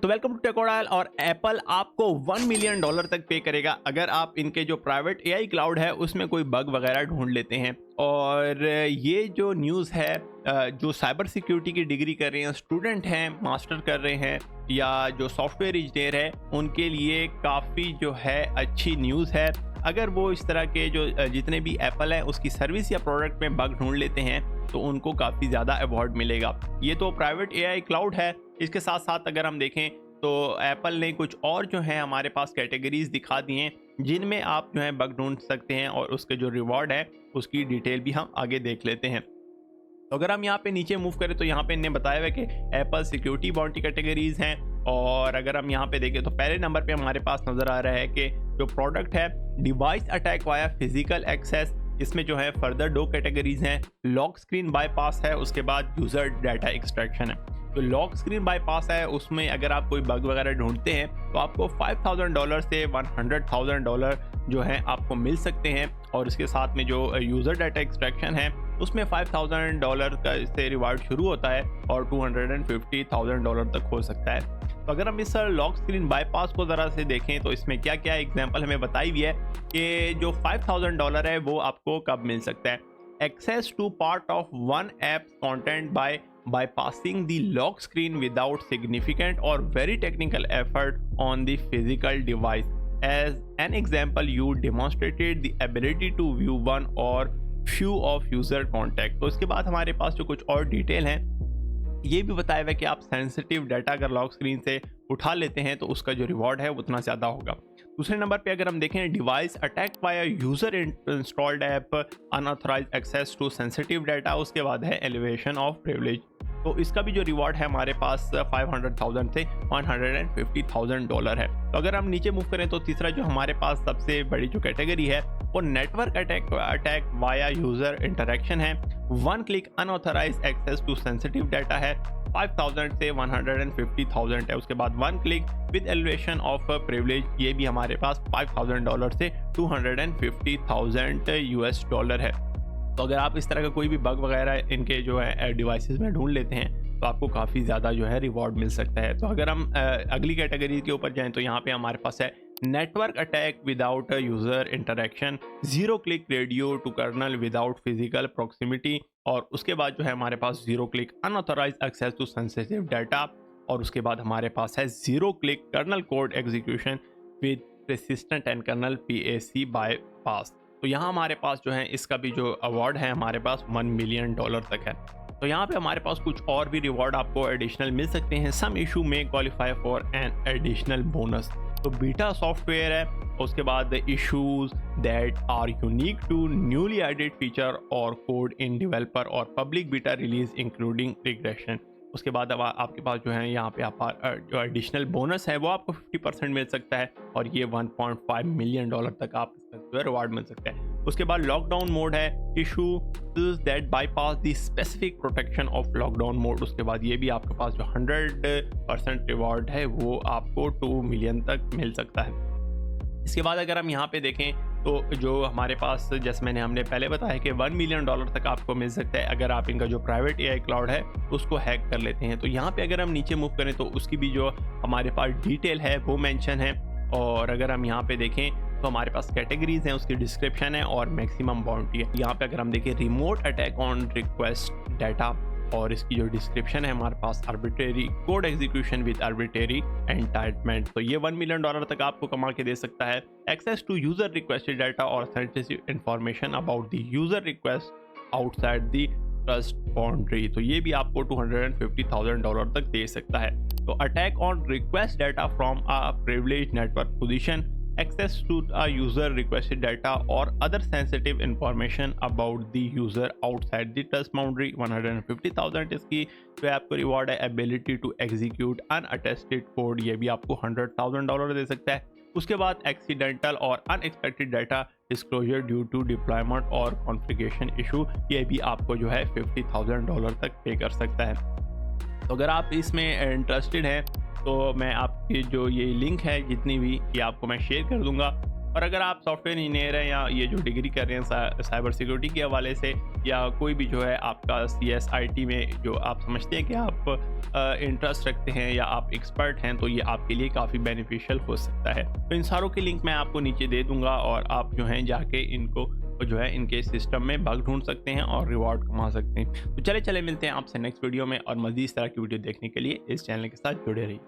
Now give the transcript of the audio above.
तो welcome to टेकोडाइल। और Apple आपको $1 मिलियन तक पे करेगा अगर आप इनके जो प्राइवेट एआई क्लाउड है उसमें कोई बग वगैरह ढूंढ लेते हैं। और ये जो न्यूज़ है, जो साइबर सिक्योरिटी की डिग्री कर रहे हैं, स्टूडेंट हैं, मास्टर कर रहे हैं या जो सॉफ्टवेयर इंजीनियर है, उनके लिए काफ़ी जो है अच्छी न्यूज़ है। अगर वो इस तरह के जो जितने भी एप्पल है उसकी सर्विस या प्रोडक्ट में बग ढूंढ लेते हैं तो उनको काफ़ी ज़्यादा अवॉर्ड मिलेगा। ये तो प्राइवेट एआई क्लाउड है। इसके साथ साथ अगर हम देखें तो एप्पल ने कुछ और जो है हमारे पास कैटेगरीज दिखा दी हैं जिनमें आप जो है बग ढूंढ सकते हैं, और उसके जो रिवॉर्ड है उसकी डिटेल भी हम आगे देख लेते हैं। तो अगर हम यहाँ पे नीचे मूव करें तो यहाँ पे इन्हें बताया हुआ है कि एप्पल सिक्योरिटी बाउंटी कैटेगरीज हैं। और अगर हम यहाँ पे देखें तो पहले नंबर पे हमारे पास नज़र आ रहा है कि जो प्रोडक्ट है device attack via physical access, इसमें जो है फर्दर 2 कैटेगरीज हैं। लॉक स्क्रीन बाईपास है, उसके बाद यूज़र डाटा एक्सट्रैक्शन है। तो लॉक स्क्रीन बाईपास है, उसमें अगर आप कोई बग वगैरह ढूंढते हैं तो आपको $5,000 से $100,000 जो है आपको मिल सकते हैं। और इसके साथ में जो यूज़र डाटा एक्सट्रैक्शन है उसमें $5,000 का इससे रिवार्ड शुरू होता है और $250,000 तक हो सकता है। तो अगर हम इस लॉक स्क्रीन बाईपास को ज़रा से देखें तो इसमें क्या क्या एग्जांपल हमें बताई हुई है कि जो $5,000 है वो आपको कब मिल सकता है। Access to part of one app content by bypassing the lock screen without significant or very technical effort on the physical device. As an example, you demonstrated the ability to view one or few of user contact. तो इसके बाद हमारे पास जो कुछ और detail हैं ये भी बताया हुआ है कि आप सेंसिटिव डाटा अगर लॉक स्क्रीन से उठा लेते हैं तो उसका जो रिवॉर्ड है उतना ज़्यादा होगा। दूसरे नंबर पे अगर हम देखें device attack by user installed app unauthorise access to sensitive data, उसके बाद है एलिवेशन ऑफ प्रिविलेज। तो इसका भी जो रिवॉर्ड है हमारे पास 500,000 से $150,000 है। तो अगर हम नीचे मूव करें तो तीसरा जो हमारे पास सबसे बड़ी जो कैटेगरी है वो network attack via user interaction है। 1 click unauthorise access to sensitive data है, 5,000 से 150,000 है। उसके बाद 1 click with elevation of privilege, ये भी हमारे पास $5,000 से $250,000 है। तो अगर आप इस तरह का कोई भी बग वगैरह इनके जो है डिवाइसेस में ढूंढ लेते हैं तो आपको काफ़ी ज़्यादा जो है रिवॉर्ड मिल सकता है। तो अगर हम अगली कैटेगरी के ऊपर जाएं तो यहाँ पे हमारे पास है network attack without user interaction, 0 click radio to kernel without physical proximity, और उसके बाद जो है हमारे पास 0 click unauthorise access to sensitive data, और उसके बाद हमारे पास है 0 click kernel code execution with persistent and kernel PAC bypass. तो यहाँ हमारे पास जो है इसका भी जो अवार्ड है हमारे पास $1 मिलियन तक है। तो यहाँ पे हमारे पास कुछ और भी रिवॉर्ड आपको एडिशनल मिल सकते हैं। सम इशू में qualify for an additional bonus. तो बीटा सॉफ्टवेयर है, उसके बाद issues that are unique to newly added feature और कोड इन डेवलपर और public beta release including regression. उसके बाद अब आपके पास जो है यहाँ पे आप जो एडिशनल बोनस है वो आपको 50% मिल सकता है, और ये $1.5 मिलियन तक आप इसका जो है रिवार्ड मिल सकता है। उसके बाद लॉकडाउन मोड है, issue that bypass the specific protection of lockdown mode. उसके बाद ये भी आपके पास जो 100% रिवार्ड है वो आपको 2 मिलियन तक मिल सकता है। इसके बाद अगर हम यहाँ पे देखें तो जो हमारे पास जैसे हमने पहले बताया कि $1 मिलियन तक आपको मिल सकता है अगर आप इनका जो प्राइवेट एआई क्लाउड है उसको हैक कर लेते हैं। तो यहाँ पे अगर हम नीचे मूव करें तो उसकी भी जो हमारे पास डिटेल है वो मेंशन है। और अगर हम यहाँ पे देखें तो हमारे पास कैटेगरीज हैं, उसकी डिस्क्रिप्शन है और मैक्सिमम बाउंड्री है। यहाँ पे अगर हम देखें remote attack on request data, और इसकी जो डिस्क्रिप्शन है हमारे पास arbitrary code execution with arbitrary entitlement. तो ये $1 मिलियन तक आपको कमा के दे सकता है। Access to user requested data और sensitive information about the user request outside the trust boundary, तो ये भी आपको $250,000 तक दे सकता है। तो attack on request data from a privilege network position, access to a user requested data or other sensitive information about the user outside the trust boundary, 150,000 इसकी जो है आपको रिवॉर्ड है। ability to execute unattested code, ये भी आपको $100,000 दे सकता है। उसके बाद एक्सीडेंटल और unexpected data disclosure due to deployment और कॉन्फ़िगरेशन इशू, ये भी आपको जो है $50,000 तक पे कर सकता है। तो अगर आप इसमें इंटरेस्टेड हैं तो मैं आपकी जो ये लिंक है जितनी भी ये आपको मैं शेयर कर दूंगा। और अगर आप सॉफ्टवेयर इंजीनियर हैं या ये जो डिग्री कर रहे हैं साइबर सिक्योरिटी के हवाले से, या कोई भी जो है आपका CSIT में जो आप समझते हैं कि आप इंटरेस्ट रखते हैं या आप एक्सपर्ट हैं, तो ये आपके लिए काफ़ी बेनिफिशियल हो सकता है। तो इन सारों के लिंक मैं आपको नीचे दे दूँगा और आप जो हैं जाके इनको जो है इनके सिस्टम में बग ढूँढ सकते हैं और रिवॉर्ड कमा सकते हैं। तो चले मिलते हैं आपसे नेक्स्ट वीडियो में, और मज़ीद इस तरह की वीडियो देखने के लिए इस चैनल के साथ जुड़े रहिए।